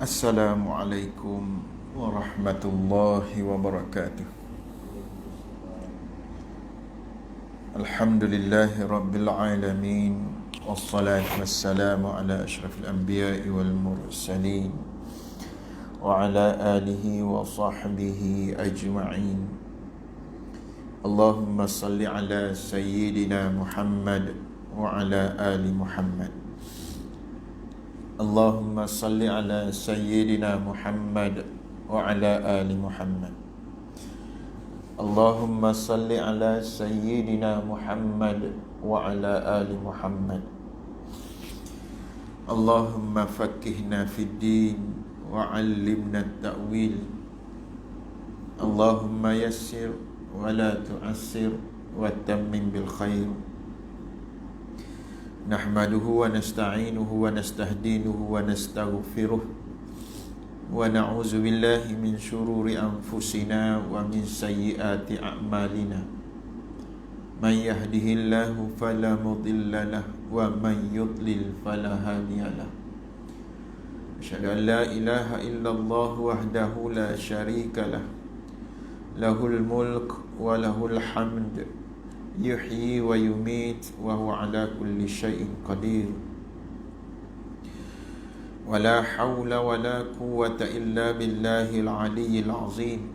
Assalamualaikum warahmatullahi wabarakatuh. Alhamdulillahi rabbil alamin. Wassalatu wassalamu ala ashrafil anbiya'i wal mursalin wa ala alihi wa sahbihi ajma'in. Allahumma salli ala sayyidina Muhammad wa ala ali Muhammad. Allahumma salli ala sayyidina Muhammad wa ala ali Muhammad. Allahumma salli ala sayyidina Muhammad wa ala ali Muhammad. Allahumma fakkihna fid din wa 'allimna at-ta'wil. Allahumma yassir wa la tu'assir wa tammim bil khair. Nahmaduhu wa nasta'inuhu wa nastahdinuhu wa nastaghfiruh wa na'udzu billahi min syururi anfusina wa min sayyiati a'malina. May yahdihillahu fala mudilla lahu wa may yudlil fala hadiya lahu. Asyhadu an la ilaha illallah wahdahu la syarika lahu. Lahul mulk wa lahul hamd. Yuhyi wa yumit wa huwa ala kulli syai'in qadir. Wa la hawla wa la quwwata illa billahil aliyyil azim.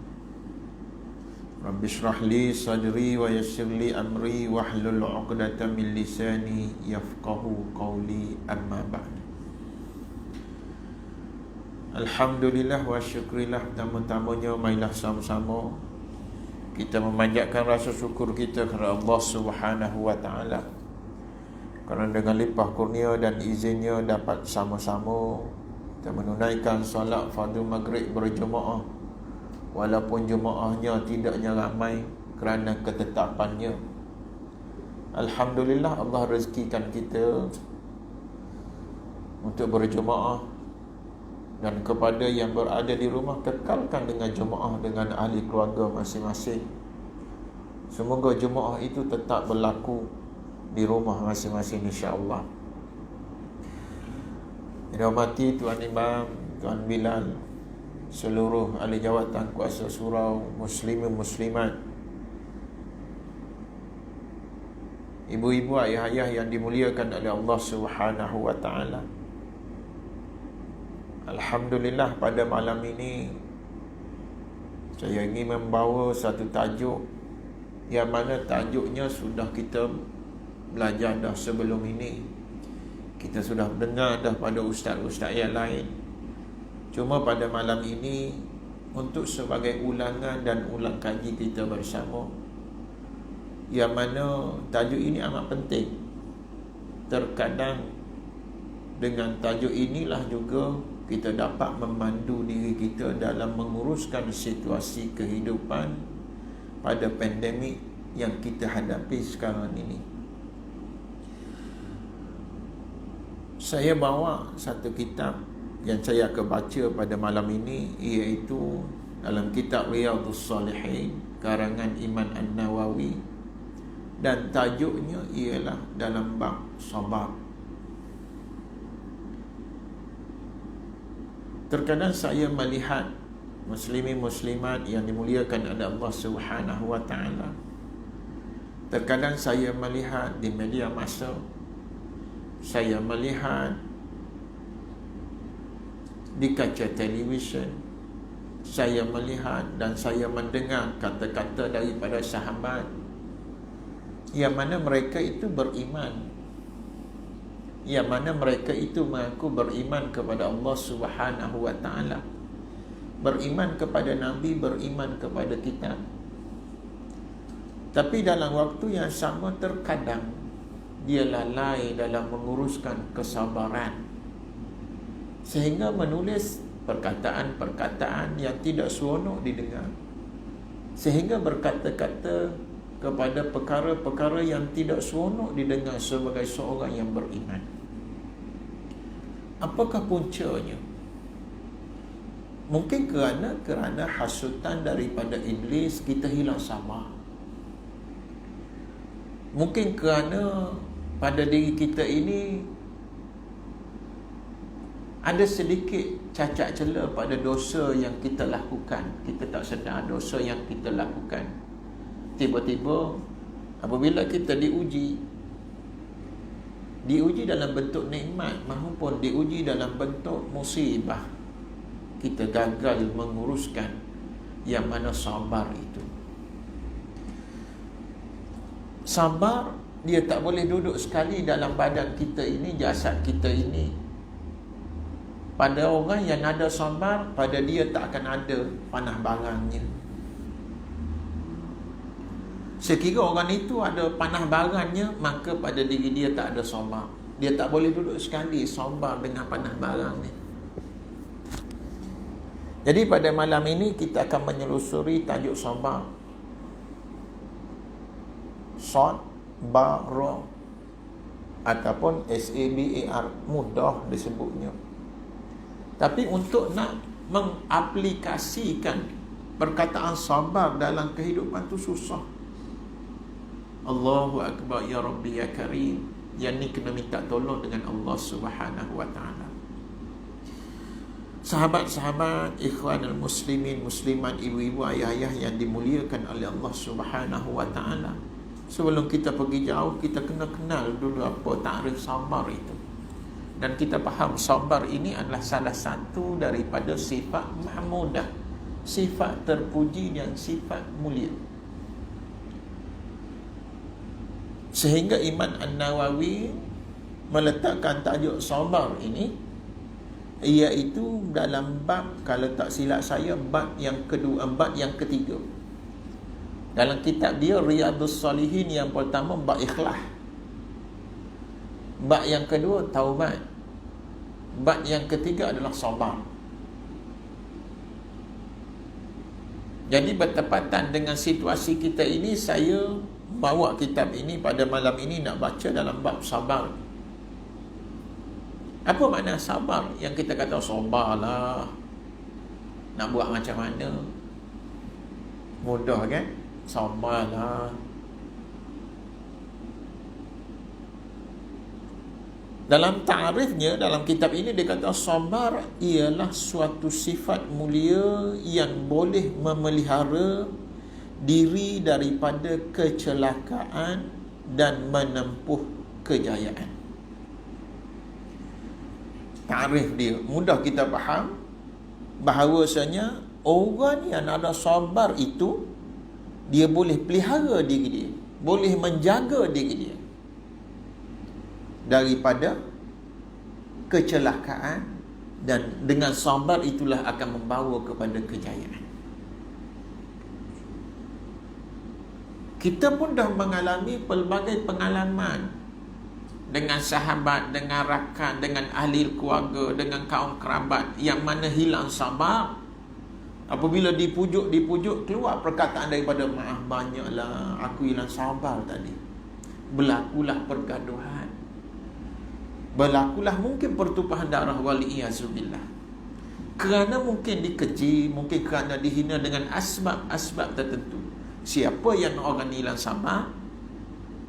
Rabbi shrah li sadri wa yassir li amri wahlul 'uqdatam min lisani yafqahu qawli, amma ba'd. Alhamdulillah wa syukrillah, tamu-tamunya marilah sama-sama kita memanjatkan rasa syukur kita kepada Allah Subhanahu wa taala, kerana dengan limpah kurnia dan izinnya dapat sama-sama kita menunaikan solat fardu maghrib berjemaah, walaupun jemaahnya tidaknya ramai kerana ketetapannya. Alhamdulillah, Allah rezekikan kita untuk berjemaah, dan kepada yang berada di rumah, kekalkan dengan jemaah dengan ahli keluarga masing-masing. Semoga jemaah itu tetap berlaku di rumah masing-masing, insya-Allah. Dirahmati Tuan Imam, Tuan Bilal, seluruh ahli jawatan kuasa surau, muslimin muslimat, ibu-ibu, ayah-ayah yang dimuliakan oleh Allah Subhanahu wa taala. Alhamdulillah, pada malam ini saya ingin membawa satu tajuk yang mana tajuknya sudah kita belajar dah sebelum ini. Kita sudah dengar dah pada ustaz-ustaz yang lain. Cuma pada malam ini untuk sebagai ulangan dan ulang kaji kita bersama, yang mana tajuk ini amat penting. Terkadang dengan tajuk inilah juga kita dapat memandu diri kita dalam menguruskan situasi kehidupan pada pandemik yang kita hadapi sekarang ini. Saya bawa satu kitab yang saya akan baca pada malam ini, iaitu dalam kitab Riyadhus Shalihin karangan Imam An-Nawawi, dan tajuknya ialah dalam bab sabar. Terkadang saya melihat muslimin muslimat yang dimuliakan oleh Allah Subhanahu wa taala. Terkadang saya melihat di media massa, saya melihat di kaca televisyen, saya melihat dan saya mendengar kata-kata daripada sahabat yang mana mereka itu beriman, yang mana mereka itu mengaku beriman kepada Allah Subhanahu wa taala, beriman kepada Nabi, beriman kepada kitab. Tapi dalam waktu yang sama terkadang dia lalai dalam menguruskan kesabaran, sehingga menulis perkataan-perkataan yang tidak seronok didengar, sehingga berkata-kata kepada perkara-perkara yang tidak seronok didengar sebagai seorang yang beriman. Apakah puncanya? Mungkin kerana hasutan daripada iblis kita hilang sabar. Mungkin kerana pada diri kita ini ada sedikit cacat celah pada dosa yang kita lakukan. Kita tak sedar dosa yang kita lakukan. Tiba-tiba apabila kita diuji dalam bentuk nikmat maupun diuji dalam bentuk musibah, kita gagal menguruskan yang mana sabar itu. Sabar, dia tak boleh duduk sekali dalam badan kita ini, jasad kita ini. Pada orang yang ada sabar, pada dia tak akan ada panah barangnya. Sekira orang itu ada panah barangnya, maka pada diri dia tak ada sabar. Dia tak boleh duduk sekali sabar dengan panah barang ni. Jadi pada malam ini kita akan menyelusuri tajuk sabar. Sabar ataupun SABAR, mudah disebutnya. Tapi untuk nak mengaplikasikan perkataan sabar dalam kehidupan tu susah. Allahu Akbar, ya Rabbi ya Karim. Yang ni kena minta tolong dengan Allah Subhanahu wa ta'ala. Sahabat-sahabat, ikhwanul muslimin, muslimat, ibu-ibu, ayah-ayah yang dimuliakan oleh Allah Subhanahu wa ta'ala. Sebelum kita pergi jauh, kita kena kenal dulu apa takrif sabar itu. Dan kita faham sabar ini adalah salah satu daripada sifat mahmudah, sifat terpuji dan sifat mulia. Sehingga Imam An-Nawawi meletakkan tajuk sabar ini, iaitu dalam bab, kalau tak silap saya, bab yang kedua, bab yang ketiga. Dalam kitab dia Riyadhus Salihin, yang pertama bab ikhlas, bab yang kedua taubat, bab yang ketiga adalah sabar. Jadi bertepatan dengan situasi kita ini, saya bawa kitab ini pada malam ini nak baca dalam bab sabar. Apa makna sabar? Yang kita kata sabarlah, nak buat macam mana? Mudah kan? Sabarlah. Dalam ta'arifnya, dalam kitab ini dia kata sabar ialah suatu sifat mulia yang boleh memelihara diri daripada kecelakaan dan menempuh kejayaan. Ta'arif dia mudah kita faham, bahawasanya orang yang ada sabar itu, dia boleh pelihara diri dia, boleh menjaga diri dia daripada kecelakaan, dan dengan sabar itulah akan membawa kepada kejayaan. Kita pun dah mengalami pelbagai pengalaman dengan sahabat, dengan rakan, dengan ahli keluarga, dengan kaum kerabat yang mana hilang sabar. Apabila dipujuk keluar perkataan daripada, maaf banyaklah aku hilang sabar tadi. Berlakulah pergaduhan, berlakulah mungkin pertumpahan darah, wali'iyazzubillah. Kerana mungkin dikeji, mungkin kerana dihina dengan asbab-asbab tertentu. Siapa yang orang hilang sabar?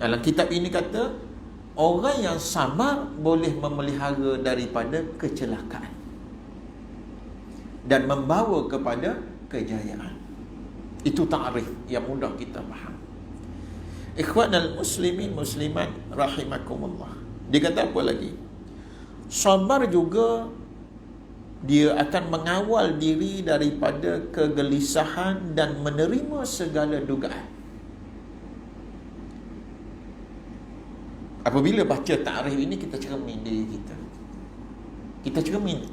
Dalam kitab ini kata, orang yang sabar boleh memelihara daripada kecelakaan dan membawa kepada kejayaan. Itu ta'rif yang mudah kita faham. Ikhwanal muslimin, muslimat, rahimakumullah. Dia kata apa lagi? Sabar juga dia akan mengawal diri daripada kegelisahan dan menerima segala dugaan. Apabila baca ta'rif ini, kita cermin diri kita. Kita cermin.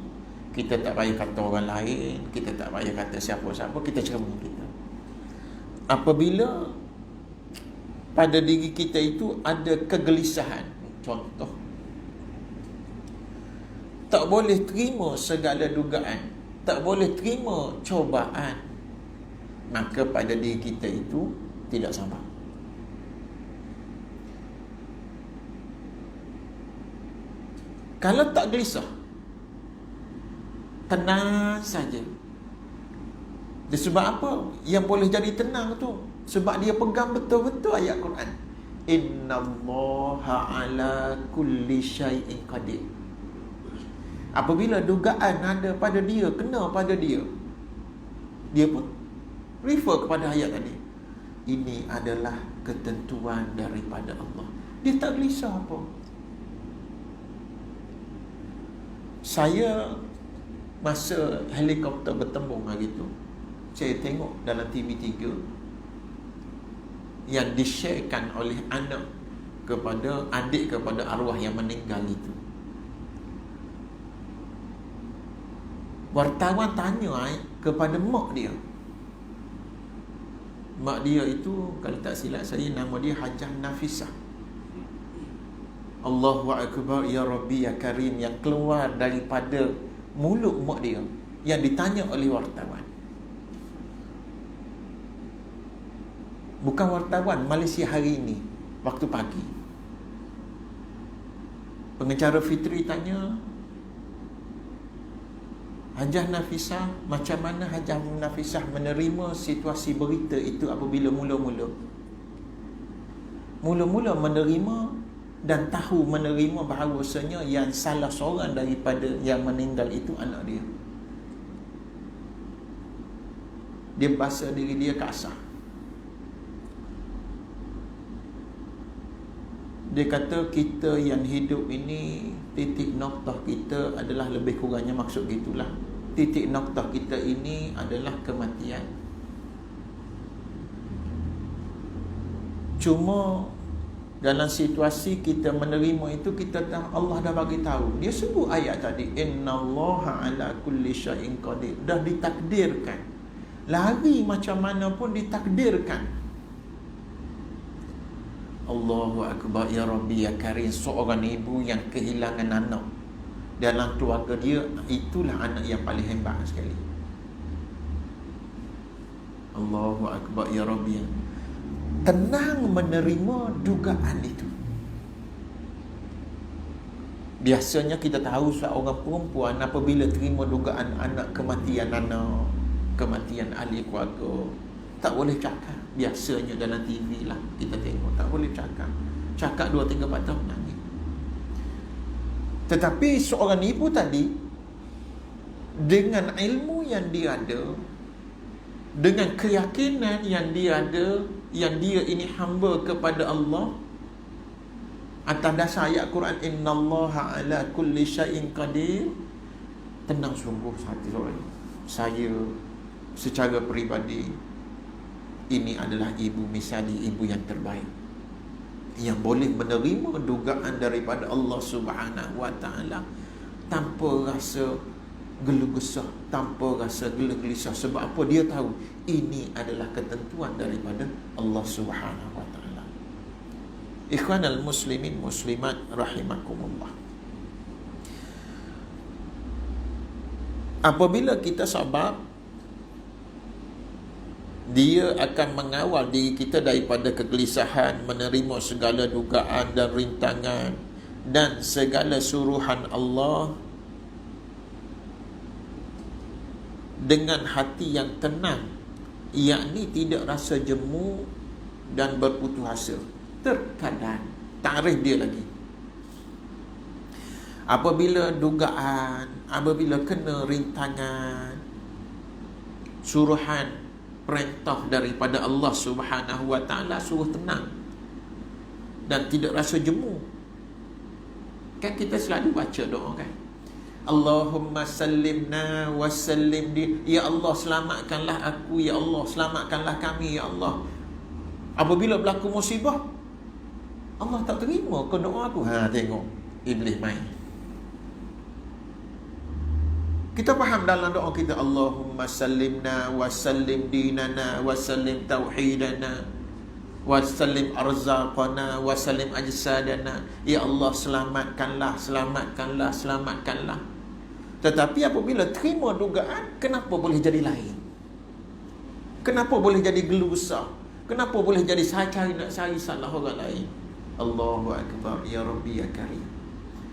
Kita tak payah kata orang lain, kita tak payah kata siapa-siapa, kita cermin kita. Apabila pada diri kita itu ada kegelisahan, contoh, tak boleh terima segala dugaan, tak boleh terima cobaan, maka pada diri kita itu tidak sabar. Kalau tak gelisah, tenang saja. Sebab apa yang boleh jadi tenang tu? Sebab dia pegang betul-betul ayat Quran. Innallaha ala kulli syai'in qadir. Apabila dugaan ada pada dia, kena pada dia, dia pun refer kepada ayat tadi. Ini adalah ketentuan daripada Allah. Dia tak gelisah apa. Saya masa helikopter bertembung hari tu, saya tengok dalam TV3 yang di-sharekan oleh anak kepada adik kepada arwah yang meninggal itu. Wartawan tanya kepada mak dia. Mak dia itu, kalau tak silap saya, nama dia Hajah Nafisah. Allahu Akbar, Ya Rabbi, Ya Karim, yang keluar daripada mulut mak dia, yang ditanya oleh wartawan. Bukan wartawan, Malaysia Hari Ini, waktu pagi. Pengacara Fitri tanya, Hajah Nafisah, macam mana Hajah Nafisah menerima situasi berita itu apabila mula-mula menerima dan tahu menerima bahawasanya yang salah seorang daripada yang meninggal itu anak dia. Dia basuh diri dia kasar. Dia kata kita yang hidup ini, titik noktah kita adalah lebih kurangnya, maksud gitulah, titik noktah kita ini adalah kematian. Cuma dalam situasi kita menerima itu, kita tahu Allah dah bagi tahu. Dia sebut ayat tadi, innallaha ala kulli syai'in qadir. Dah ditakdirkan. Lari macam mana pun ditakdirkan. Allahu Akbar, Ya Rabbi, Ya Karim. Seorang ibu yang kehilangan anak dalam keluarga dia, itulah anak yang paling hebat sekali. Allahu Akbar, Ya Rabbi. Tenang menerima dugaan itu. Biasanya kita tahu seorang perempuan apabila terima dugaan anak, kematian anak, kematian ahli keluarga, tak boleh cakap. Biasanya dalam TV lah kita tengok, tak boleh cakap. Cakap 2-3 patah menangis. Tetapi seorang ibu tadi, dengan ilmu yang dia ada, dengan keyakinan yang dia ada, yang dia ini hamba kepada Allah, atas dasar ayat Quran, innallaha ala kulli syai'in qadir, tenang sungguh hati seorang. Saya secara peribadi, ini adalah ibu misali, ibu yang terbaik, yang boleh menerima dugaan daripada Allah Subhanahu wa ta'ala tanpa rasa gelugesah, tanpa rasa gelisah. Sebab apa? Dia tahu ini adalah ketentuan daripada Allah Subhanahu wa ta'ala. Ikhwanal muslimin muslimat rahimakumullah. Apabila kita sabar, dia akan mengawal diri kita daripada kegelisahan, menerima segala dugaan dan rintangan dan segala suruhan Allah dengan hati yang tenang, yakni tidak rasa jemu dan berputus asa. Terkadang, tarikh dia lagi, apabila dugaan, apabila kena rintangan, suruhan, perintah daripada Allah Subhanahu wa ta'ala, suruh tenang dan tidak rasa jemu. Kan kita selalu baca doa kan, Allahumma sallimna wa sallim di, ya Allah selamatkanlah aku, ya Allah selamatkanlah kami, ya Allah. Apabila berlaku musibah, Allah tak terima ke doa aku. Tengok iblis main. Kita faham dalam doa kita, Allahumma sallimna wa sallim dinana wa sallim tauhidana wa sallim arzaqana wa sallim ajsadana. Ya Allah selamatkanlah, selamatkanlah, selamatkanlah. Tetapi apabila terima dugaan, kenapa boleh jadi lain? Kenapa boleh jadi gelusah? Kenapa boleh jadi nak cari salah orang lain? Allahu Akbar, Ya Rabbi, Ya Karim.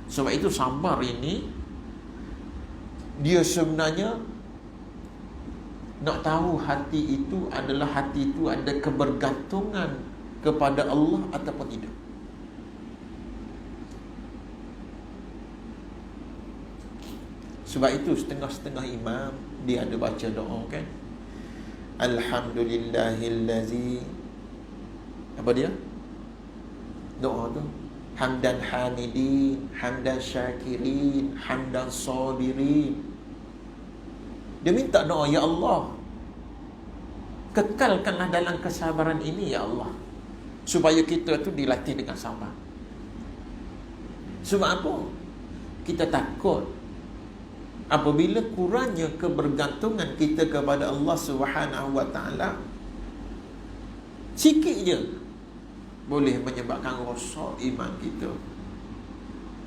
Sebab itu sabar ini, dia sebenarnya nak tahu hati itu adalah, hati itu ada kebergantungan kepada Allah ataupun tidak. Sebab itu setengah-setengah imam dia ada baca doa kan. Alhamdulillahillazi, apa dia? Doa tu hamdan hamidin, hamdan syakirin, hamdan sabirin. Dia minta doa, ya Allah, kekalkanlah dalam kesabaran ini ya Allah, supaya kita tu dilatih dengan sabar. Sebab apa? Kita takut apabila kurangnya kebergantungan kita kepada Allah Subhanahu wa taala, sikit je boleh menyebabkan rosak iman kita.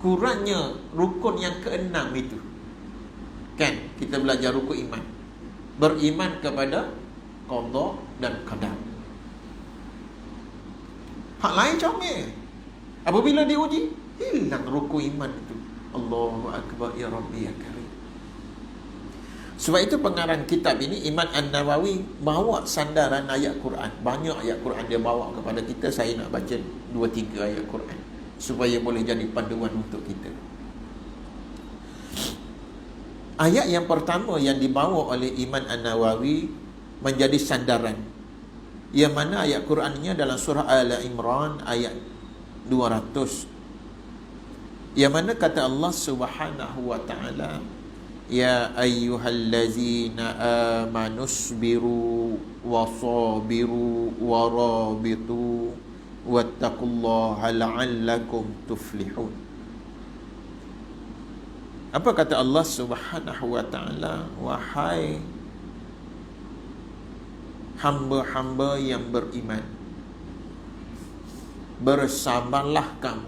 Kurangnya rukun yang keenam itu. Kan kita belajar rukun iman. Beriman kepada qada dan qadar. Hak lain comel. Apabila diuji, hilang rukun iman itu. Allahu akbar ya Rabbi ya Karim. Sebab itu pengarang kitab ini, Imam An-Nawawi, bawa sandaran ayat Quran. Banyak ayat Quran dia bawa kepada kita. Saya nak baca 2-3 ayat Quran supaya boleh jadi panduan untuk kita. Ayat yang pertama yang dibawa oleh Imam An-Nawawi menjadi sandaran, yang mana ayat Qurannya dalam surah Al-Imran ayat 200, yang mana kata Allah Subhanahu wa ta'ala, ya ayyuhallazina amanusbiru wasabiru warabitu wattaqullaha la'allakum tuflihun. Apa kata Allah Subhanahu wa ta'ala? Wahai hamba-hamba yang beriman, bersabarlah kamu.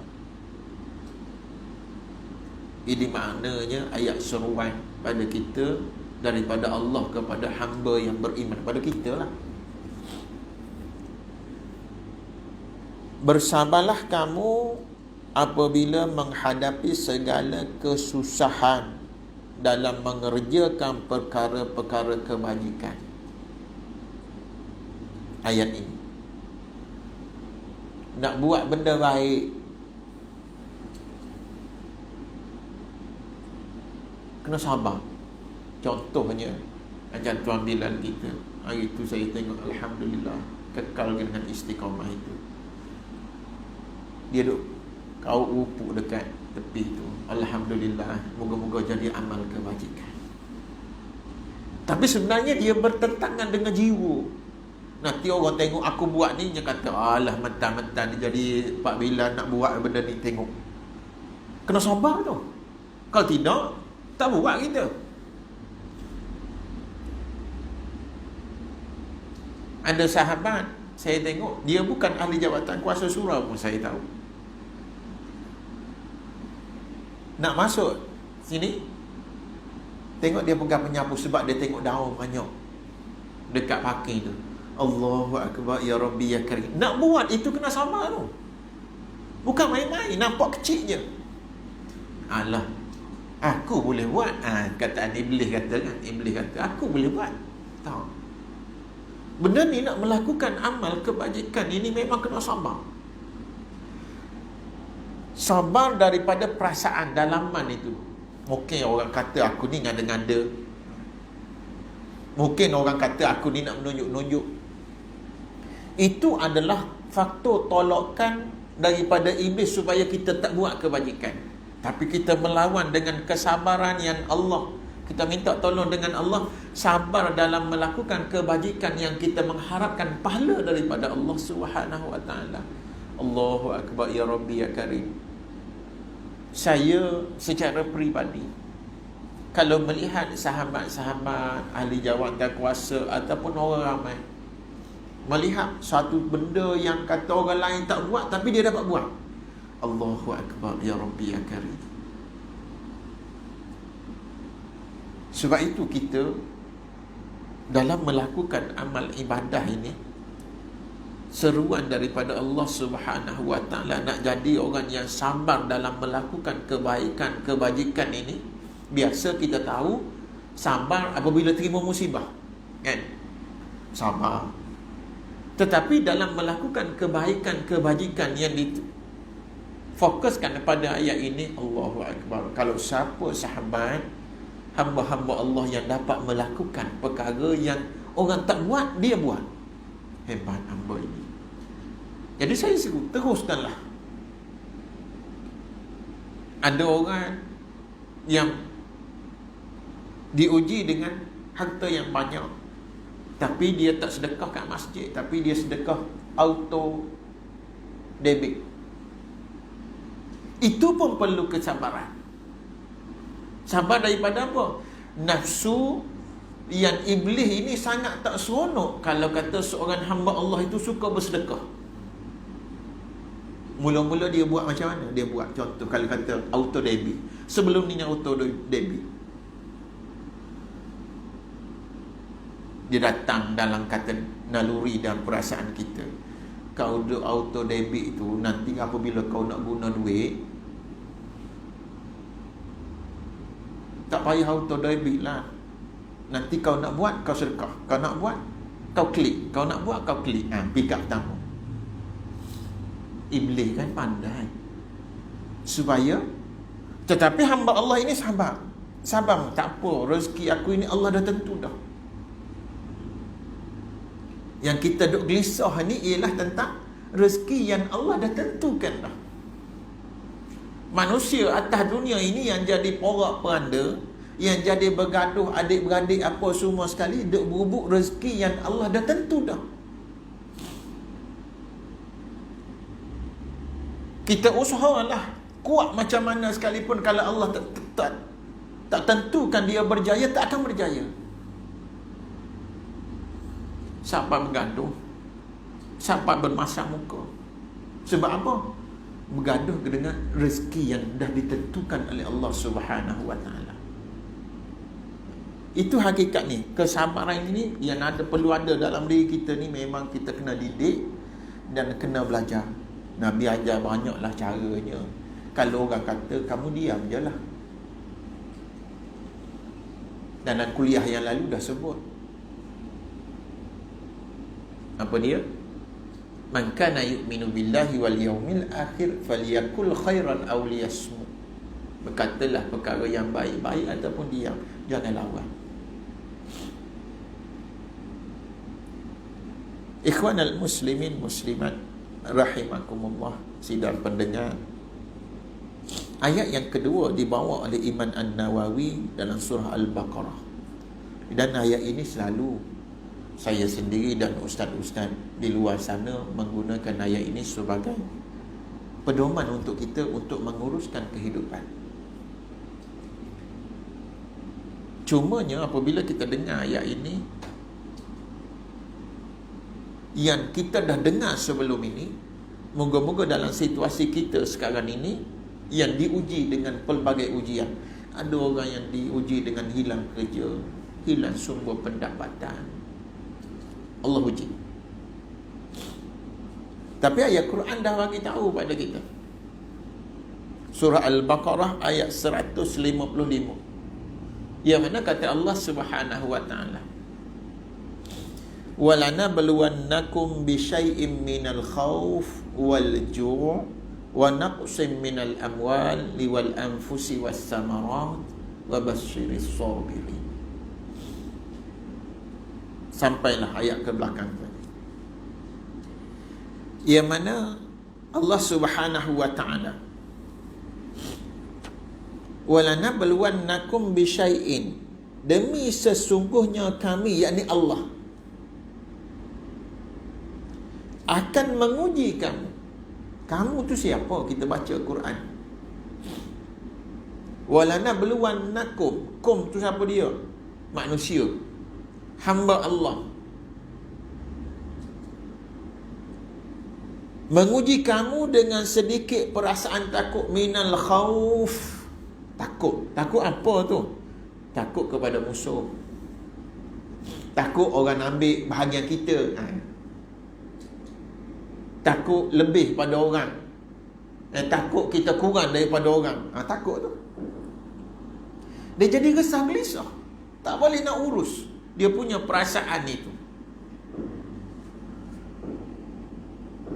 Ini maknanya ayat seruan pada kita daripada Allah kepada hamba yang beriman, pada kita lah. Bersabarlah kamu apabila menghadapi segala kesusahan dalam mengerjakan perkara-perkara kebajikan. Ayat ini, nak buat benda baik, kena sabar. Contohnya macam Tuan Bilal kita, hari itu saya tengok, alhamdulillah, kekal dengan istiqamah itu. Dia duk kau upuk dekat tepi tu, alhamdulillah, moga-moga jadi amal kebajikan. Tapi sebenarnya dia bertentangan dengan jiwa. Nanti orang tengok aku buat ni, dia kata, alah mentang-mentang dia jadi Pak Bilal nak buat benda ni, tengok. Kena sabar tu. Kalau tidak, tak buat kita. Ada sahabat saya tengok, dia bukan ahli jabatan kuasa surau pun saya tahu. Nak masuk sini, tengok dia pegang penyapu sebab dia tengok daun banyak dekat parking tu. Allahu akbar ya Rabbi ya Karim. Nak buat itu kena sabar tu. Bukan main-main, nampak kecil je. Alah, aku boleh buat. Kataan Iblis kata kan, Iblis kata aku boleh buat. Tahu, benda ni nak melakukan amal kebajikan ini memang kena sabar. Sabar daripada perasaan dalaman itu. Mungkin orang kata aku ni ngada-ngada, mungkin orang kata aku ni nak menunjuk-nunjuk. Itu adalah faktor tolakkan daripada iblis supaya kita tak buat kebajikan. Tapi kita melawan dengan kesabaran yang Allah, kita minta tolong dengan Allah, sabar dalam melakukan kebajikan yang kita mengharapkan pahala daripada Allah Subhanahu wa taala. Allahu akbar ya Rabbi ya Karim. Saya secara peribadi, kalau melihat sahabat-sahabat ahli jawatan kuasa ataupun orang ramai melihat satu benda yang kata orang lain tak buat tapi dia dapat buat, Allahu akbar ya Rabbi ya Karim. Sebab itu kita dalam melakukan amal ibadah ini, seruan daripada Allah Subhanahu wa taala nak jadi orang yang sabar dalam melakukan kebaikan, kebajikan ini. Biasa kita tahu sabar apabila terima musibah, kan? Sabar. Tetapi dalam melakukan kebaikan, kebajikan yang difokuskan pada ayat ini, Allahu akbar. Kalau siapa sahabat hamba-hamba Allah yang dapat melakukan perkara yang orang tak buat, dia buat. Hebat hamba ini. Jadi saya suruh teruskanlah. Ada orang yang diuji dengan harta yang banyak, tapi dia tak sedekah kat masjid, tapi dia sedekah auto debit. Itu pun perlu kesabaran. Sabar daripada apa? Nafsu yang iblis ini sangat tak seronok kalau kata seorang hamba Allah itu suka bersedekah. Mula-mula dia buat macam mana? Dia buat contoh kalau kata auto debit. Sebelum ni yang auto debit, dia datang dalam kata naluri dan perasaan kita. Kau ada auto debit itu, nanti apabila kau nak guna duit, tak payah auto debit lah. Nanti kau nak buat, kau sedekah. Kau nak buat, kau klik. Kau nak buat, kau klik. Pick up tamu. Iblis kan pandai. Supaya, tetapi hamba Allah ini sabar. Sabar, tak apa. Rezeki aku ini Allah dah tentu dah. Yang kita duk gelisah ni ialah tentang rezeki yang Allah dah tentukan dah. Manusia atas dunia ini yang jadi porak-peranda, yang jadi bergaduh adik-beradik apa semua sekali, duk berebut rezeki yang Allah dah tentu dah. Kita usahalah kuat macam mana sekalipun, kalau Allah tak tentukan dia berjaya, tak akan berjaya. Sampai bergaduh, sampai bermasam muka. Sebab apa? Bergaduh dengan rezeki yang dah ditentukan oleh Allah Subhanahu wa taala. Itu hakikat ni. Kesabaran ini yang perlu ada dalam diri kita ni, memang kita kena didik dan kena belajar. Nabi ajar banyaklah caranya. Kalau orang kata, kamu diam je lah. Dalam kuliah yang lalu dah sebut. Apa dia? Man kana yu'minu billahi wal yawmil akhir falyakul khairan aw liyasmut. Berkatalah perkara yang baik-baik ataupun diam, jangan lawan. Ikhwanal muslimin muslimat rahimakumullah, sidang pendengar. Ayat yang kedua dibawa oleh Imam An-Nawawi dalam surah Al-Baqarah. Dan ayat ini selalu saya sendiri dan ustaz-ustaz di luar sana menggunakan ayat ini sebagai pedoman untuk kita untuk menguruskan kehidupan. Cumanya apabila kita dengar ayat ini, yang kita dah dengar sebelum ini, moga-moga dalam situasi kita sekarang ini yang diuji dengan pelbagai ujian. Ada orang yang diuji dengan hilang kerja, hilang sumber pendapatan, Allah uji. Tapi ayat Quran dah bagi tahu pada kita. Surah Al-Baqarah ayat 155. Yang mana kata Allah Subhanahu wa taala, "Walanabluwannakum bisyai'im minal khauf wal ju' wa naqsim minal amwali wal anfusi was samarat wa basyiris sabirin." Sampailah ayat ke belakang tadi. Yang mana Allah Subhanahu wa taala, "Walanabluwannakum bisyai'in," demi sesungguhnya kami, yakni Allah, akan menguji kamu. Kamu tu siapa? Kita baca Quran. Walanabluwannakum, kum tu siapa dia? Manusia, hamba Allah. Menguji kamu dengan sedikit perasaan takut, minal khauf. Takut. Takut apa tu? Takut kepada musuh. Takut orang ambil bahagian kita. Takut lebih pada orang. Takut kita kurang daripada orang. Takut tu. Dia jadi resah gelisah. Tak boleh nak urus dia punya perasaan itu.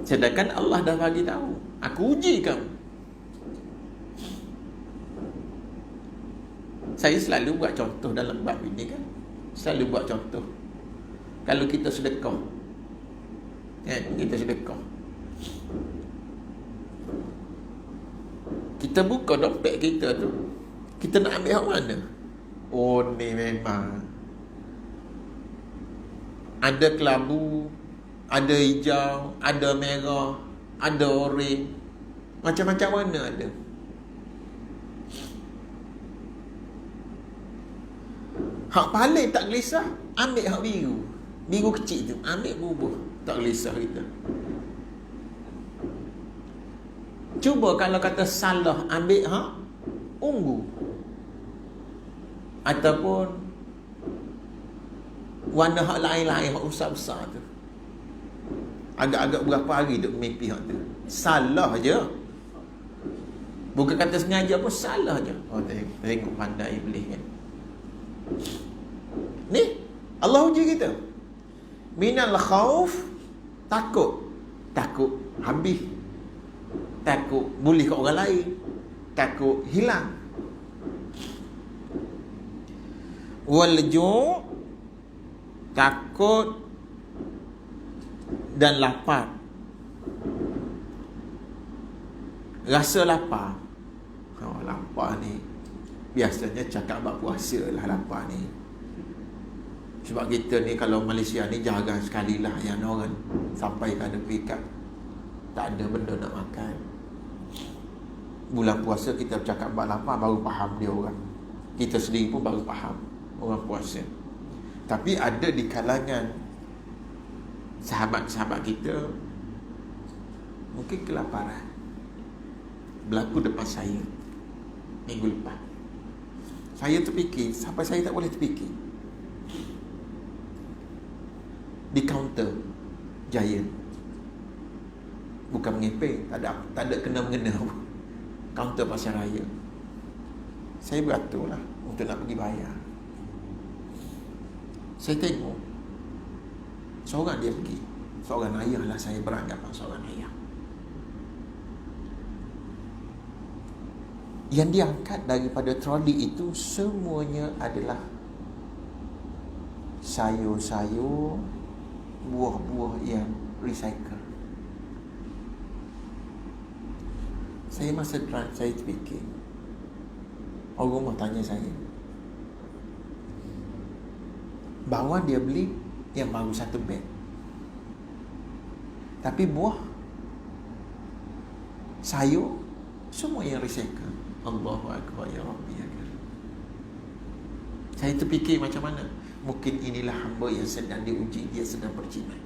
Sedangkan Allah dah bagi tahu, aku uji kamu. Saya selalu buat contoh dalam bab ini kan. Selalu buat contoh. Kalau kita sedekah, kita sedekah, kita buka dompet kita tu, kita nak ambil hak mana? Oh, ni memang ada kelabu, ada hijau, ada merah, ada oranye, macam-macam warna ada. Hak paling tak gelisah, ambil hak biru. Biru kecil tu, ambil bubuh. Tak gelisah kita. Cuba kalau kata salah, ambil hak ungu. Ataupun warna hak lain-lain, hak besar-besar tu. Agak-agak berapa hari duk mimpi hak tu. Salah je. Bukan kata sengaja pun, salah je. Oh, tengok pandai iblis kan. Ni Allah uji kita. Minal khauf, takut. Takut habis. Takut boleh kat orang lain. Takut hilang. Wal ju', takut dan lapar. Rasa lapar. Oh, lapar ni biasanya cakap bab puasa lah lapar ni. Sebab kita ni kalau Malaysia ni jarang sekali lah yang orang sampai ke ada peringkat tak ada benda nak makan. Bulan puasa kita bercakap bab lapar, baru faham dia orang. Kita sendiri pun baru faham orang puasa. Tapi ada di kalangan sahabat-sahabat kita mungkin kelaparan. Berlaku depan saya minggu lepas. Saya terfikir, sampai saya tak boleh terfikir. Di kaunter Giant, bukan mengepek, tak ada kena-mengena pun. Kaunter pasar raya. Saya beratur lah untuk nak pergi bayar. Saya tengok seorang dia pergi, seorang ayah lah, saya beranggapan seorang ayah. Yang dia angkat daripada troli itu semuanya adalah sayur-sayur, buah-buah yang recycle. Saya masa drive, saya terfikir, orang rumah tanya saya, bawang dia beli yang baru satu beg, tapi buah, sayur, semua yang recycle. Allahu Akbar, ya Rabbi, ya Karim. Saya terfikir macam mana? Mungkin inilah hamba yang sedang diuji, dia sedang berjimat.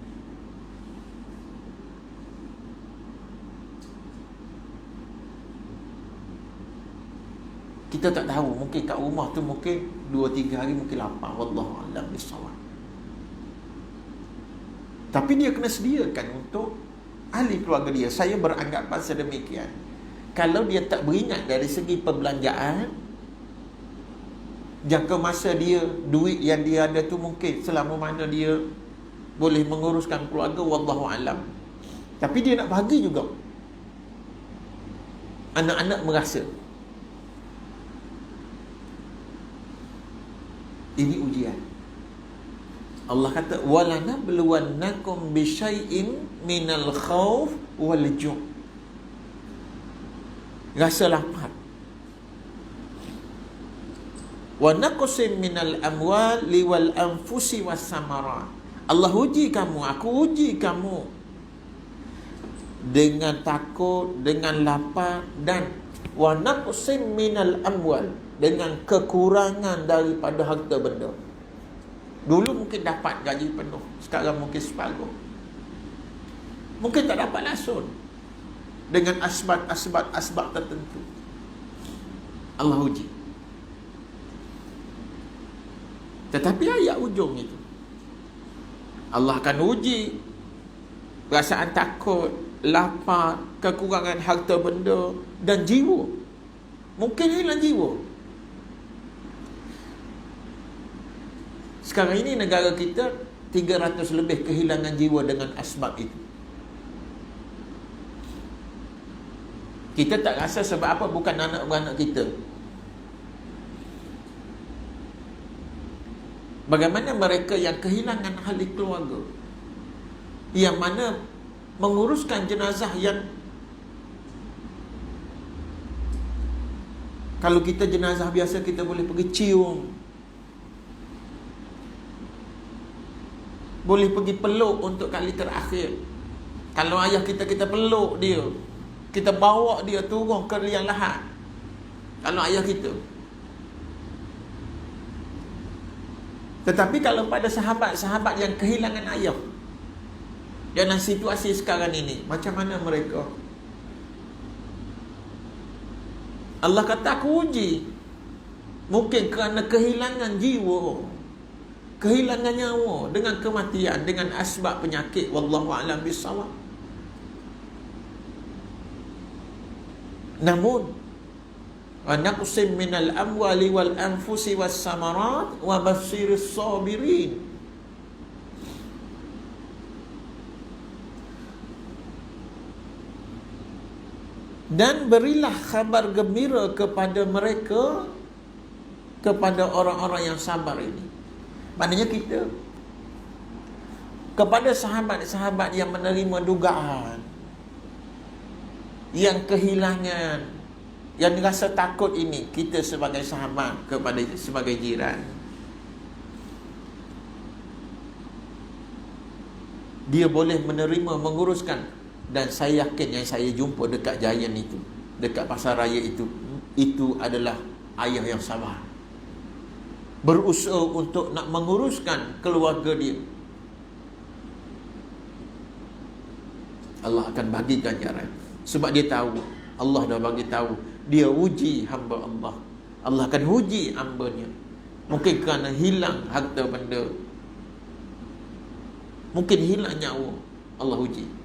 Kita tak tahu, mungkin kat rumah tu mungkin 2-3 hari mungkin lapar, wallahu a'lam bissawab. Tapi dia kena sediakan untuk ahli keluarga dia. Saya beranggapan sedemikian. Kalau dia tak beringat dari segi perbelanjaan, jangka masa dia, duit yang dia ada tu mungkin selama mana dia boleh menguruskan keluarga, wallahu alam. Tapi dia nak bagi juga. Anak-anak merasa ini ujian. Allah kata, walanabluwannakum bisyai'in minal khauf wal ju'. Rasa lapar. Wa naqsim minal amwal liwal anfusi was samarat. Allah uji kamu, aku uji kamu dengan takut, dengan lapar, dan wa naqsim minal amwal, dengan kekurangan daripada harta benda. Dulu mungkin dapat gaji penuh, sekarang mungkin separuh. Mungkin tak dapat langsung, dengan asbab tertentu. Allah uji. Tetapi ayat ujung itu, Allah akan uji perasaan takut, lapar, kekurangan harta benda dan jiwa. Mungkin hilang jiwa. Sekarang ini negara kita 300 lebih kehilangan jiwa dengan asbab itu. Kita tak rasa sebab apa, bukan anak-beranak kita. Bagaimana mereka yang kehilangan ahli keluarga, yang mana menguruskan jenazah yang, kalau kita jenazah biasa kita boleh pergi cium, boleh pergi peluk untuk kali terakhir. Kalau ayah kita, kita peluk dia, kita bawa dia turun ke liang lahat. Kalau ayah kita. Tetapi kalau pada sahabat-sahabat yang kehilangan ayah dalam situasi sekarang ini, macam mana mereka? Allah kata, aku uji. Mungkin kerana kehilangan jiwa, kehilangan nyawa dengan kematian, dengan asbab penyakit. Wallahu a'lam bissawab. Namun wa naqsim minal amwali wal anfusi was samarat wa basyiris sabirin. Dan berilah khabar gembira kepada mereka, kepada orang-orang yang sabar ini. Maknanya kita, kepada sahabat-sahabat yang menerima dugaan, yang kehilangan, yang rasa takut ini, kita sebagai sahabat, kepada sebagai jiran, dia boleh menerima, menguruskan. Dan saya yakin yang saya jumpa dekat Giant itu, dekat pasar raya itu adalah ayah yang sabar, berusaha untuk nak menguruskan keluarga dia. Allah akan bagi ganjaran, sebab dia tahu, Allah dah bagi tahu, dia uji hamba Allah. Allah akan uji hamba-Nya. Mungkin kerana hilang harta benda, mungkin hilang nyawa, Allah uji.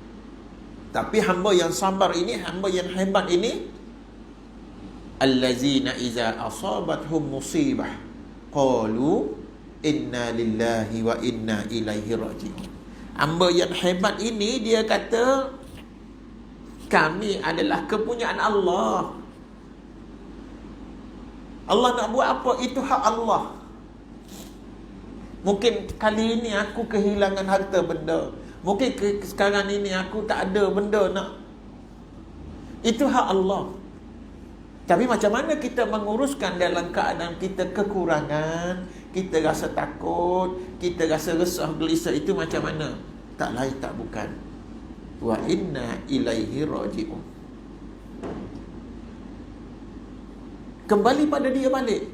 Tapi hamba yang sabar ini, hamba yang hebat ini, allazina iza asabathum musibah qalu inna lillahi wa inna ilaihi raji'un. Hamba yang hebat ini, dia kata, kami adalah kepunyaan Allah. Allah nak buat apa, itu hak Allah. Mungkin kali ini aku kehilangan harta benda, mungkin sekarang ini aku tak ada benda nak, itu hak Allah. Tapi macam mana kita menguruskan dalam keadaan kita kekurangan, kita rasa takut, kita rasa resah, gelisah, itu macam mana? Tak lain tak bukan, wa inna ilaihi raji'un. Kembali pada dia balik,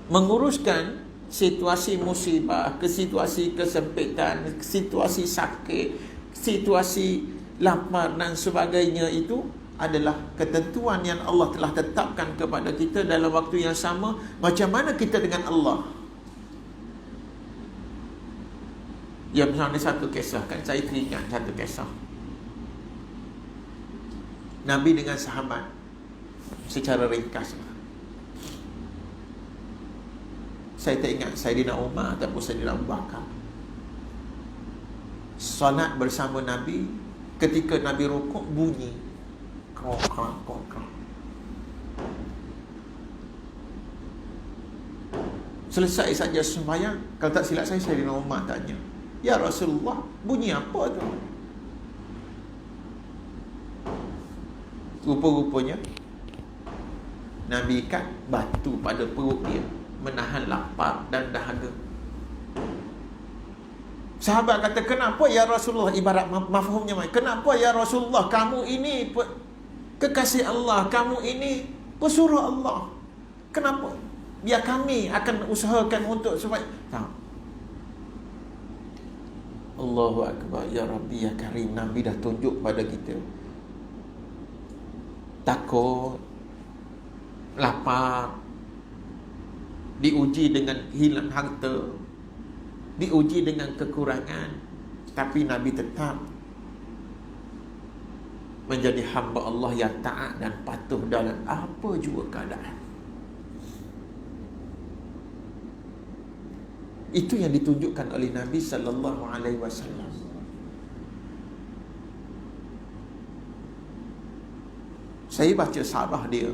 menguruskan situasi musibah, ke situasi kesempitan, situasi sakit, situasi lapar dan sebagainya. Itu adalah ketentuan yang Allah telah tetapkan kepada kita dalam waktu yang sama. Macam mana kita dengan Allah? Ya, misalnya satu kisah, kan saya teringat satu kisah Nabi dengan sahabat, secara ringkas. Saya tak ingat Saidina Umar ataupun Saidina Abu Bakar salat bersama Nabi. Ketika Nabi rukuk, bunyi krok. Selesai saja sembahyang, kalau tak silap saya, Saidina Umar tanya, ya Rasulullah, bunyi apa tu? Rupa-rupanya Nabi ikat batu pada perut dia, menahan lapar dan dahaga. Sahabat kata, kenapa ya Rasulullah? Ibarat mafhumnya, kenapa ya Rasulullah, kamu ini kekasih Allah, kamu ini pesuruh Allah, kenapa? Biar kami akan usahakan untuk supaya tak. Allahu Akbar, ya Rabbi ya Karim. Nabi dah tunjuk pada kita, takut, lapar, diuji dengan hilang harta, diuji dengan kekurangan, tapi Nabi tetap menjadi hamba Allah yang taat dan patuh dalam apa jua keadaan. Itu yang ditunjukkan oleh Nabi sallallahu alaihi wasallam. Saya baca sarah dia,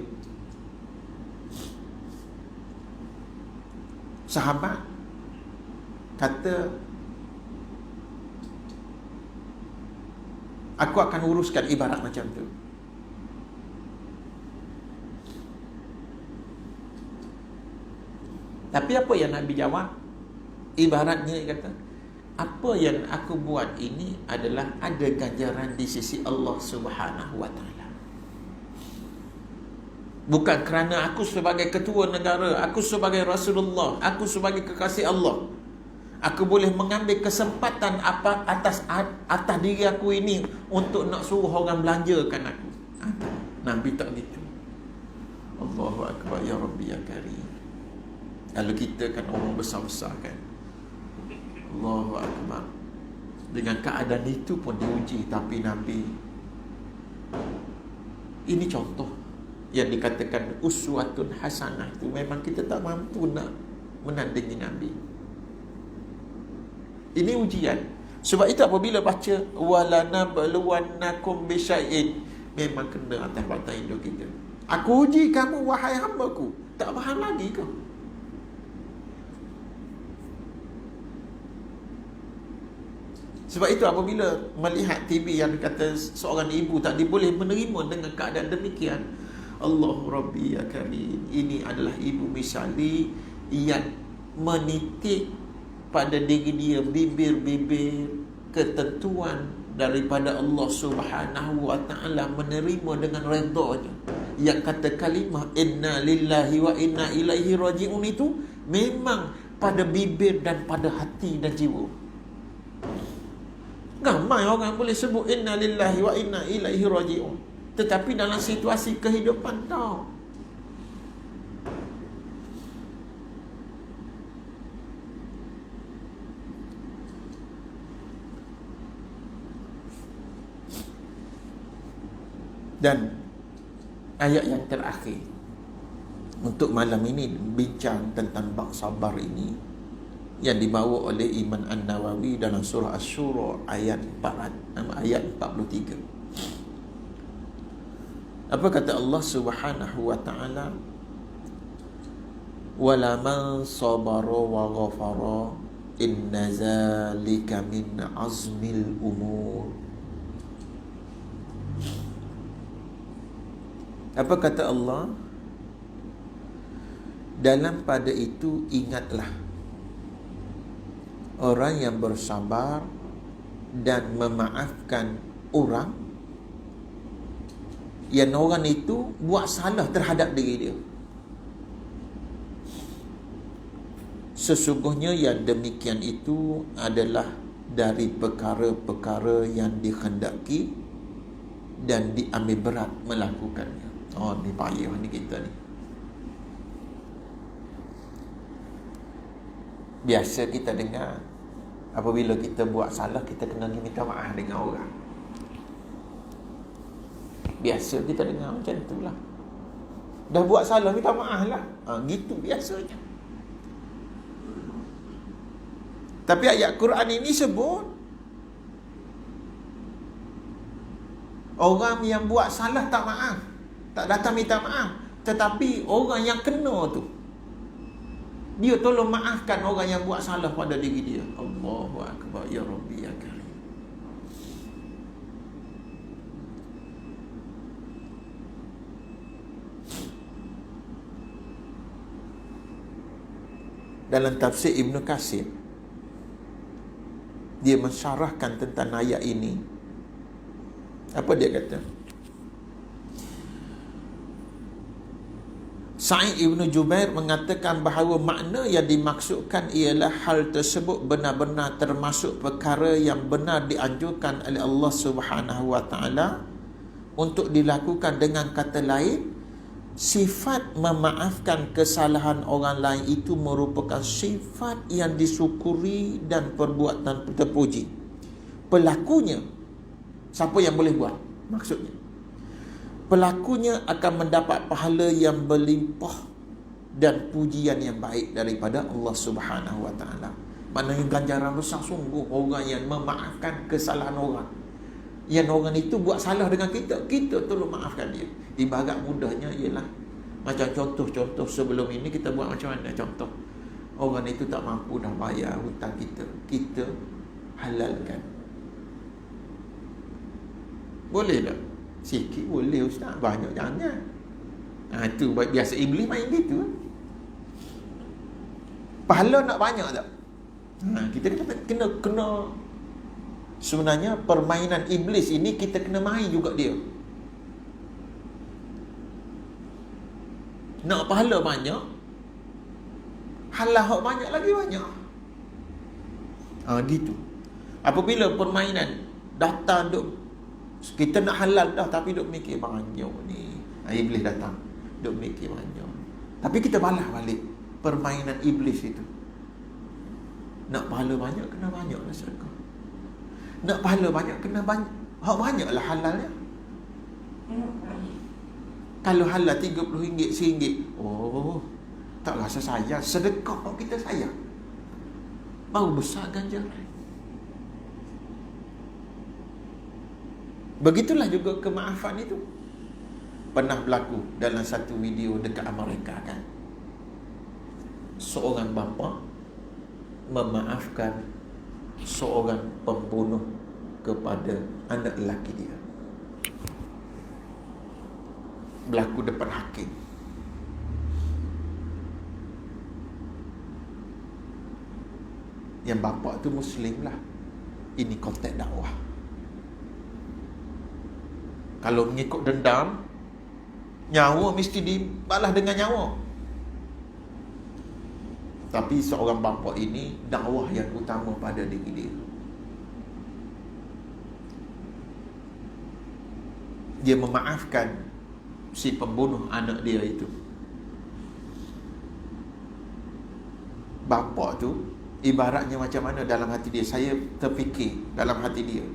sahabat kata, aku akan uruskan, ibarat macam tu. Tapi apa yang Nabi jawab? Ibaratnya dia kata, apa yang aku buat ini adalah ada ganjaran di sisi Allah Subhanahu wa taala. Bukan kerana aku sebagai ketua negara, aku sebagai Rasulullah, aku sebagai kekasih Allah, aku boleh mengambil kesempatan apa atas diri aku ini untuk nak suruh orang belanjakan aku. Nabi tak gitu. Allahu Akbar, ya Rabbi ya Karim. Kalau kita kan orang besar-besar kan, Allahu Akbar, dengan keadaan itu pun diuji. Tapi Nabi, ini contoh yang dikatakan uswatun hasanah, itu memang kita tak mampu nak menandingi Nabi. Ini ujian. Sebab itu apabila baca walana balwannakum bisyai'in, memang kena atas batang hidup kita. Aku uji kamu wahai hamba-Ku. Tak faham lagi kau? Sebab itu apabila melihat TV yang kata seorang ibu tak boleh menerima dengan keadaan demikian, Allah Rabbi ya Karim, ini adalah ibu misali yang menitik pada diri dia bibir-bibir ketentuan daripada Allah Subhanahu wa taala, menerima dengan redha-Nya. Yang kata kalimah inna lillahi wa inna ilaihi raji'un itu memang pada bibir dan pada hati dan jiwa. Ramai orang boleh sebut inna lillahi wa inna ilaihi raji'un, tetapi dalam situasi kehidupan tau. Dan ayat yang terakhir untuk malam ini bincang tentang bab sabar ini, yang dibawa oleh Imam An-Nawawi dalam surah Asy-Syura ayat 43. Apa kata Allah Subhanahu wa taala? Wala man sabara wa ghafara inna zalika min azmil umur. Apa kata Allah? Dalam pada itu ingatlah orang yang bersabar dan memaafkan orang yang orang itu buat salah terhadap diri dia. Sesungguhnya yang demikian itu adalah dari perkara-perkara yang dikhendaki dan diambil berat melakukannya. Oh, ni payah ni kita ni. Biasa kita dengar, apabila kita buat salah, kita kena minta maaf dengan orang. Biasa kita dengar macam tu lah. Dah buat salah, minta maaf lah. Gitu biasanya. Tapi ayat Quran ini sebut orang yang buat salah tak maaf, tak datang minta maaf, tetapi orang yang kena tu, dia tolong maafkan orang yang buat salah pada diri dia. Allahu Akbar, ya Rabbi ya Karim. Dalam tafsir Ibn Katsir, dia mensyarahkan tentang ayat ini. Apa dia kata? Sa'id Ibn Jubair mengatakan bahawa makna yang dimaksudkan ialah hal tersebut benar-benar termasuk perkara yang benar dianjurkan oleh Allah Subhanahu wa taala untuk dilakukan. Dengan kata lain, sifat memaafkan kesalahan orang lain itu merupakan sifat yang disyukuri dan perbuatan terpuji. Pelakunya, siapa yang boleh buat? Maksudnya, pelakunya akan mendapat pahala yang berlimpah dan pujian yang baik daripada Allah Subhanahu wa taala. Maknanya ganjaran besar sungguh orang yang memaafkan kesalahan orang. Yang orang itu buat salah dengan kita, kita tolong maafkan dia. Ibarat mudahnya ialah macam contoh-contoh sebelum ini kita buat macam mana? Contoh, orang itu tak mampu dah bayar hutang kita, kita halalkan. Boleh tak? Sikit boleh ustaz, banyak jangan. Itu biasa iblis main gitu. Pahala nak banyak tak? Kita kena sebenarnya permainan iblis ini kita kena main juga dia. Nak pahala banyak, halal banyak lagi banyak. Gitu. Apabila permainan datang duk, kita nak halal dah tapi duk mikir banyak ni. Iblis datang, duk mikir banyak. Tapi kita balas balik permainan iblis itu. Nak pahala banyak, kena banyaklah sedekah. Nak pahala banyak, kena banyaklah halalnya. Kalau halal RM30, RM1, tak rasa sayang. Sedekah kok kita sayang, baru besar ganjaran. Begitulah juga kemaafan itu. Pernah berlaku dalam satu video dekat Amerika kan. Seorang bapa memaafkan seorang pembunuh kepada anak lelaki dia. Berlaku depan hakim. Yang bapa tu Muslim lah. Ini konteks dakwah. Kalau mengikut dendam, nyawa mesti dibalas dengan nyawa. Tapi seorang bapa ini dakwah yang utama pada diri dia. Dia memaafkan si pembunuh anak dia itu. Bapa tu ibaratnya macam mana dalam hati dia? Saya terfikir dalam hati dia,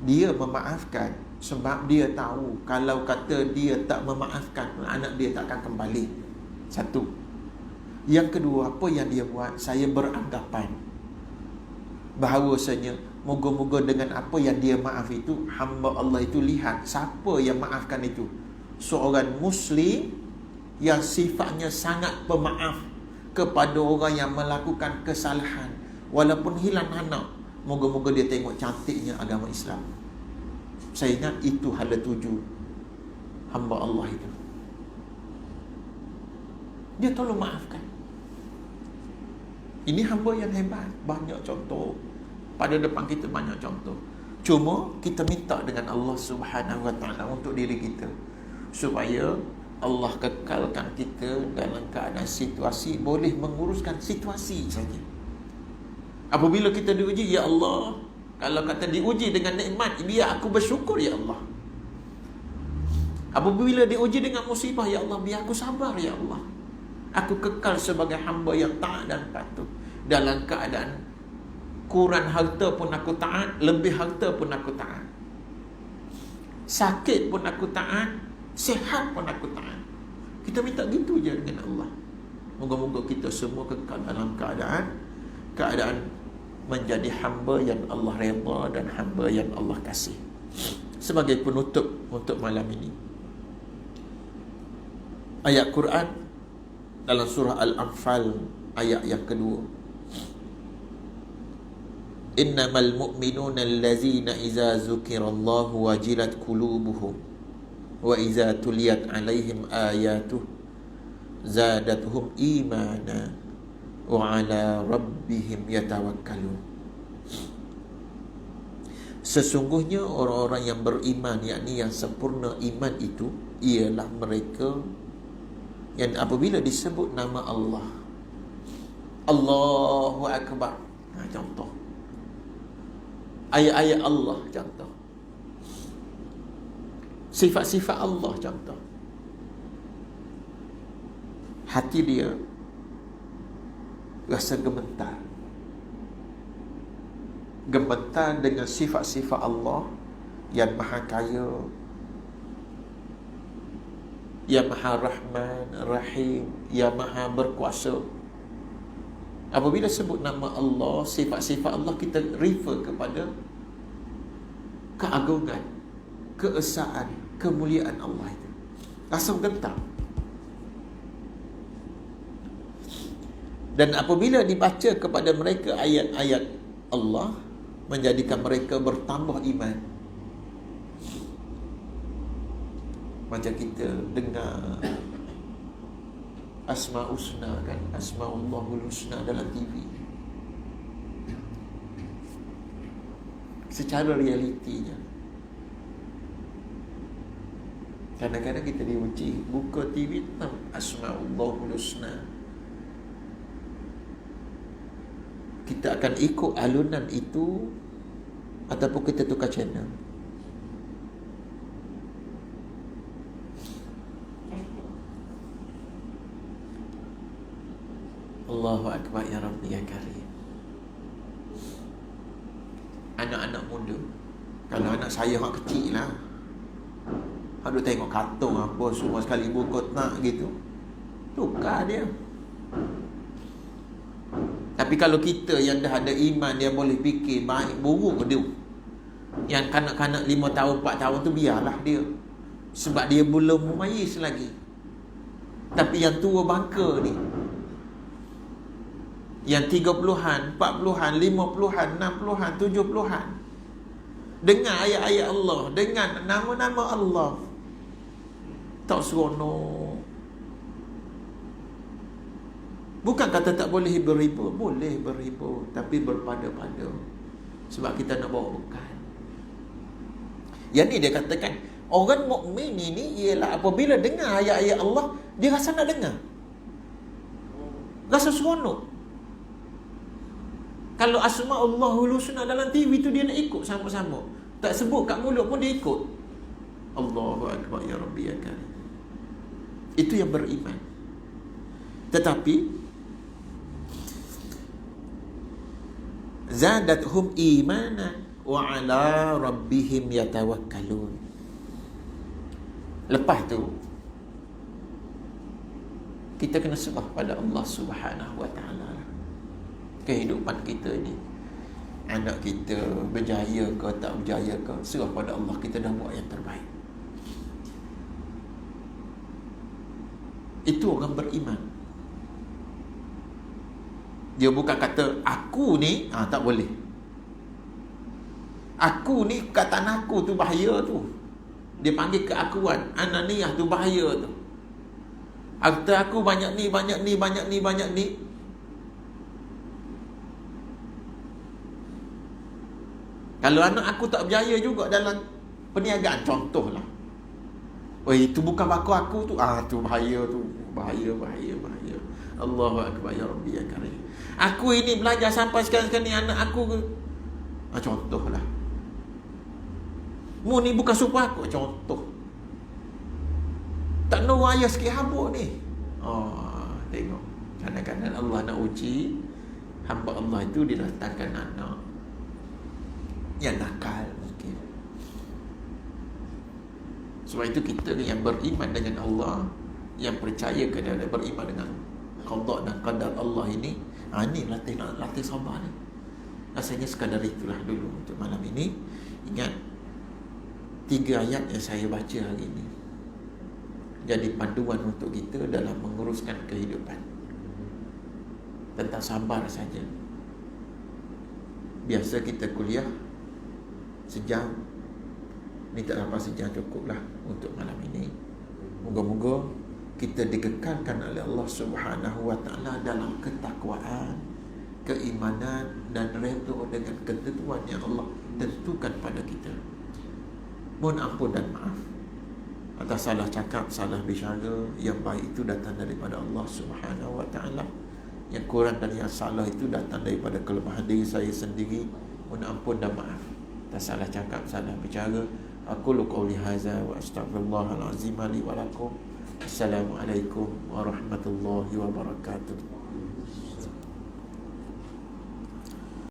dia memaafkan sebab dia tahu kalau kata dia tak memaafkan, anak dia tak akan kembali. Satu. Yang kedua, apa yang dia buat, saya beranggapan bahawasanya moga-moga dengan apa yang dia maaf itu, hamba Allah itu lihat siapa yang maafkan itu, seorang Muslim yang sifatnya sangat pemaaf kepada orang yang melakukan kesalahan walaupun hilang anak. Moga-moga dia tengok cantiknya agama Islam. Saya ingat itu hala tuju hamba Allah itu. Dia tolong maafkan. Ini hamba yang hebat. Banyak contoh pada depan kita, banyak contoh. Cuma kita minta dengan Allah Subhanahu Wa Taala untuk diri kita, supaya Allah kekalkan kita dalam keadaan situasi boleh menguruskan situasi saja. Apabila kita diuji, ya Allah, kalau kata diuji dengan nikmat, biar aku bersyukur ya Allah. Apabila diuji dengan musibah, ya Allah, biar aku sabar ya Allah. Aku kekal sebagai hamba yang taat dan patuh. Dalam keadaan kurang harta pun aku taat, lebih harta pun aku taat. Sakit pun aku taat, sihat pun aku taat. Kita minta gitu je dengan Allah. Moga-moga kita semua kekal dalam keadaan menjadi hamba yang Allah redha dan hamba yang Allah kasih. Sebagai penutup untuk malam ini, ayat Quran dalam surah Al-Anfal ayat yang kedua. Innamal mu'minuna allazina iza zukirallahu wajilat qulubuhum wa iza tuliyat alaihim ayatuh zadatuhum imana wa ala rabbihim yatawakkalun. Sesungguhnya orang-orang yang beriman, yakni yang sempurna iman itu, ialah mereka yang apabila disebut nama Allah, Allahu Akbar, contoh ayat-ayat Allah, contoh sifat-sifat Allah, contoh, hati dia rasa gemetar dengan sifat-sifat Allah yang maha kaya, yang maha rahman, rahim, yang maha berkuasa. Apabila sebut nama Allah, sifat-sifat Allah, kita refer kepada keagungan, keesaan, kemuliaan Allah itu. Rasa gentar. Dan apabila dibaca kepada mereka ayat-ayat Allah, menjadikan mereka bertambah iman. Macam kita dengar Asma'ul Husna kan, Asma'ullahul Husna dalam TV. Secara realitinya, kadang-kadang kita diuji buka TV tentang Asma'ullahul Husna, kita akan ikut alunan itu ataupun kita tukar channel. Allahu Akbar ya Rabbi ya Karim. Anak-anak muda, kalau anak saya hak kecil lah, ada tengok kartun apa semua sekali buka tak gitu, tukar dia. Tapi kalau kita yang dah ada iman, dia boleh fikir baik buruk dia. Yang kanak-kanak 5 tahun 4 tahun tu biarlah dia, sebab dia belum memayis lagi. Tapi yang tua bangka ni, yang 30-an, 40-an, 50-an, 60-an, 70-an, dengar ayat-ayat Allah, dengan nama-nama Allah, tak seronok. Bukan kata tak boleh beribu, boleh beribu, tapi berpada-pada, sebab kita nak bawa bekal. Yang ni dia katakan, orang mukmin ini ialah apabila dengar ayat-ayat Allah, dia rasa nak dengar, rasa seronok. Kalau Asma'ullahul Husna dalam TV tu dia nak ikut sama-sama, tak sebut kat mulut pun dia ikut. Allahu Akbar ya Rabbi ya Karim. Itu yang beriman. Tetapi zadathum imanan wa ala rabbihim yatawakkalun. Lepas tu kita kena serah pada Allah Subhanahu wa taala. Kehidupan kita ni, anak kita berjaya ke tak berjaya ke, serah pada Allah. Kita dah buat yang terbaik. Itu orang beriman. Dia bukan kata aku ni tak boleh, aku ni kataan aku tu bahaya tu. Dia panggil keakuan, ananiyah tu bahaya tu. Harta aku banyak ni, banyak ni, banyak ni, banyak ni. Kalau anak aku tak berjaya juga dalam perniagaan, contohlah, oh itu bukan baku aku tu, tu bahaya tu, bahaya. Allahu Akbar ya Rabbi ya Karim. Aku ini belajar sampai sekarang ni, anak aku ke, contohlah, mu ni bukan supaya aku, contoh, tak nak raya sikit habuk ni. Tengok, kadang-kadang Allah nak uji hamba Allah itu, didatangkan anak yang nakal mungkin. Sebab itu kita ni yang beriman dengan Allah, yang percaya kepada, beriman dengan qada dan qadar Allah ini, ni latih sabar ni. Rasanya sekadar itulah dulu untuk malam ini. Ingat 3 ayat yang saya baca hari ini jadi panduan untuk kita dalam menguruskan kehidupan. Tentang sabar saja. Biasa kita kuliah sejam, ni tak dapat sejam, cukuplah untuk malam ini. Moga-moga kita dikekalkan oleh Allah Subhanahu wa taala dalam ketakwaan, keimanan dan redha dengan ketentuan yang Allah tentukan pada kita. Mohon ampun dan maaf atas salah cakap, salah bicara. Yang baik itu datang daripada Allah Subhanahu wa taala, yang kurang dan yang salah itu datang daripada kelemahan diri saya sendiri. Mohon ampun dan maaf atas salah cakap, salah bicara. Aku qouli hadza wa astaghfirullahal azim li wa lakum. Assalamualaikum warahmatullahi wabarakatuh.